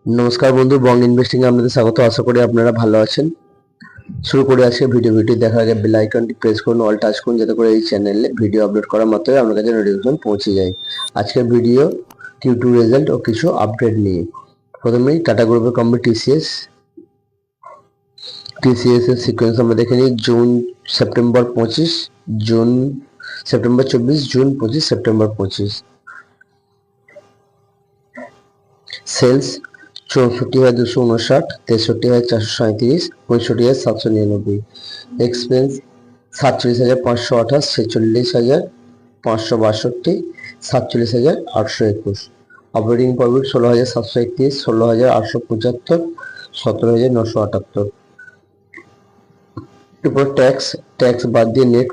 নমস্কার বন্ধু, বং ইনভেস্টিং এ আপনাদের স্বাগত। আশা করি আপনারা ভালো আছেন। শুরু করে আজকে ভিডিও দেখার আগে বেল আইকনটি প্রেস করুন, অল টাচ করুন, যাতে করে এই চ্যানেলে ভিডিও আপলোড করা মাত্রই আপনার কাছে নোটিফিকেশন পৌঁছে যায়। আজকের ভিডিও Q2 রেজাল্ট ও কিছু আপডেট নিয়ে। প্রথমেই টাটা গ্রুপের কোম্পানি টিসিএস এর সিকোয়েন্স আমরা দেখে নিই। September 25, September 24, June 25, September 25। Sales 64,259, 63,437, 65,799। Expense 47,528, 46,562, 47,821। Operating profit 16,731, 16,875, 17,978। এরপর ট্যাক্স বাদ দিয়ে নেট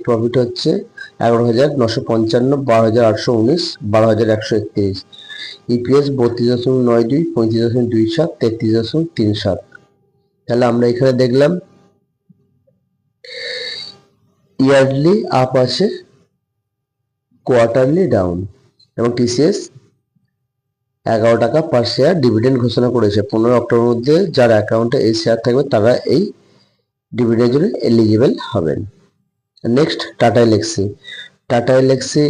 প্রফিট হচ্ছে 11,955, 12,819, 12,131। ইপিএস 32.92, 35.27, 33.37। তাহলে আমরা এখানে দেখলাম ইয়ারলি আপ আছে, কোয়ার্টারলি ডাউন, এবং টিসিএস 11 টাকা পার শেয়ার ডিভিডেন্ড ঘোষণা করেছে। 15 অক্টোবর মধ্যে যার অ্যাকাউন্টে এই শেয়ার থাকবে তারা এই ডিভিডেন্ডের জন্য এলিজিবল হবেন। নেক্সট টাটা এলএক্সি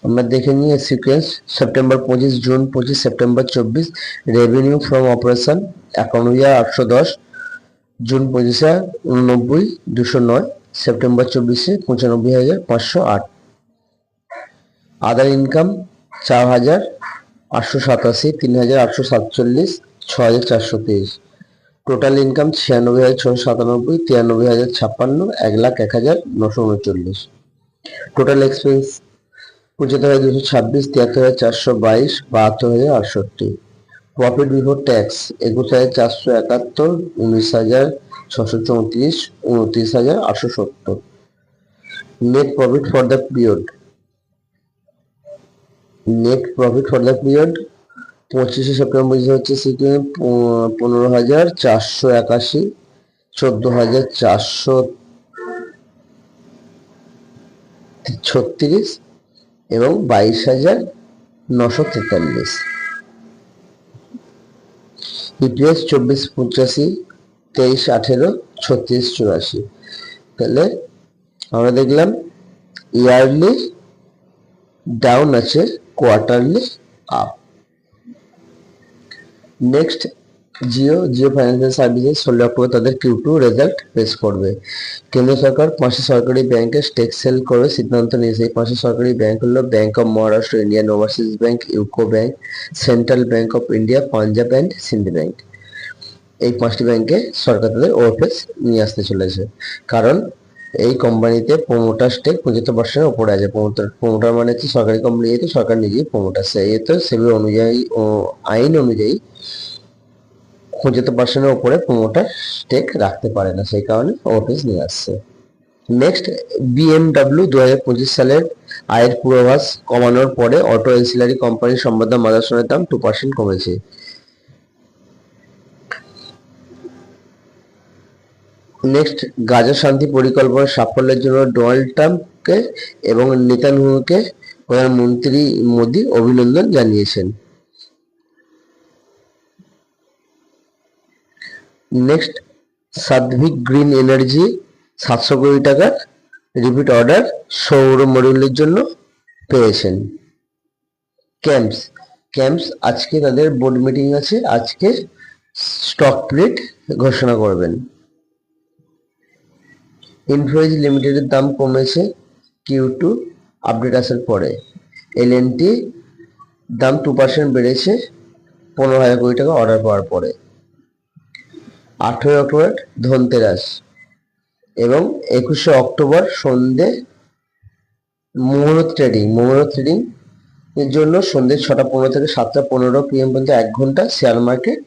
আমরা দেখে নিই sequence. September 25, June 25, September 24। Revenue from operation 51,810, June 25-এ 89,209, সেপ্টেম্বর 24-এ 95,508। Other income 4,887, 3,847, 6,423। Total income 96,697, 93,056, 1,01,939। Total expense 75,226, 73,422, 72,068। Profit before tax 21,471, 19,634, 29,870। Net profit for the period 25শে সেপ্টেম্বর হচ্ছে 15,481, 14,436 এবং 22,943। ইপিএস 24,85, 23,18, 36,84। তাহলে আমরা দেখলাম ইয়ারলি ডাউন আছে, quarterly up. Next Jio financial services 16 October তাদের Q2 রেজাল্ট পেশ করবে। কেন্দ্র সরকার 5টি সরকারি ব্যাংকে স্টেক সেল করে সিদ্ধান্ত নিয়েছে। এই 5টি সরকারি ব্যাংক হলো bank of Maharashtra, Indian overseas bank, UCO bank, central bank of India, Punjab and Sindh bank. এই 5টি ব্যাংকে সরকার তাদের ওএফএস নিয়ে আসতে চলেছে, কারণ এই কোম্পানিতে প্রমোটার স্টেক 75% ওপরে আছে। প্রমোটার মানে হচ্ছে সরকারি কোম্পানি, যেহেতু সরকার নিজেই প্রমোটার, সেই তো সেবি অনুযায়ী ও আইন অনুযায়ী 75%-এর ওপরে প্রমোটার স্টেক রাখতে পারে না, সেই কারণে ওএফএস নিয়ে আসছে। নেক্সট BMW 2025 সালের আয়ের পূর্বাভাস কমানোর পরে অটো এনসিলারি কোম্পানির সম্পদ মাদারসনের দাম 2% কমেছে। নেক্সট গাজা শান্তি পরিকল্পনার সাফল্যের জন্য ডোনাল্ড ট্রাম্পকে এবং নেতানিয়াহুকে প্রধানমন্ত্রী মোদী অভিনন্দন জানিয়েছেন। নেক্সট সাধ্বিক গ্রিন এনার্জি 700 কোটি টাকার রিপিট অর্ডার সৌর মডিউলের জন্য পেয়েছেন। ক্যাম্পস আজকে তাদের বোর্ড মিটিং আছে, আজকে স্টক স্প্লিট ঘোষণা করবেন। ইনফোএজ লিমিটেডের দাম কমেছে Q2 আপডেট আসার পরে। L&T দাম 2% বেড়েছে 15,000 কোটি টাকা অর্ডার পাওয়ার পরে। 18 অক্টোবর ধনতেরাস এবং 21শে অক্টোবর সন্ধে মুহূর্ত ট্রেডিং এর জন্য সন্ধে 6:15 থেকে 7:15 PM পর্যন্ত 1 ঘন্টা শেয়ার মার্কেট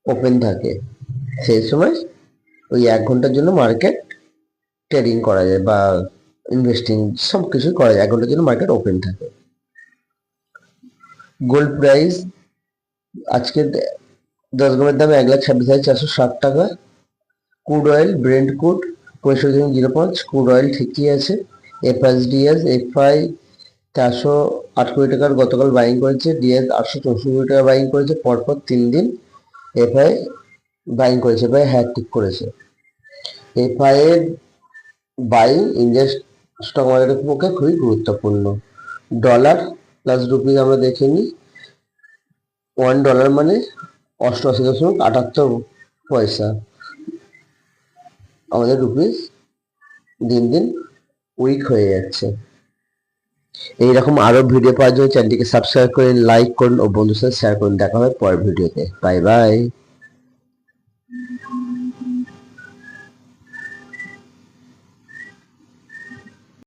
ওপেন থাকে। সেই সময় ওই 1 ঘন্টার জন্য মার্কেট ট্রেডিং করা যায় বা ইনভেস্টিং সব কিছু করা যায়, 1 ঘন্টার জন্য মার্কেট ওপেন থাকে। গোল্ড প্রাইস আজকে 10 গ্রামের দাম 1,26,460 টাকা। Crude oil ব্রেন্ট crude 65.05, crude oil ঠিকই আছে। FIDS 408 কোটি টাকার গতকাল বাইং করেছে, ডিএস 864 কোটি টাকা বাইং করেছে, পরপর 3 দিন এফআই বাইং করেছে, এফআই হ্যাট্রিক করেছে। এফআই এর বাইং ইন্ডিয়ান স্টক মার্কেটের পক্ষে খুবই গুরুত্বপূর্ণ। ডলার প্লাস রুপিজ আমরা দেখে নিই। $1 মানে 88.78 আমাদের রুপিস দিন দিন উইক হয়ে যাচ্ছে। এইরকম আরো ভিডিও পাওয়ার জন্য চ্যানেলটিকে সাবস্ক্রাইব করুন, লাইক করুন ও বন্ধুদের সাথে শেয়ার করুন। দেখা হবে পরের ভিডিওতে। Bye bye.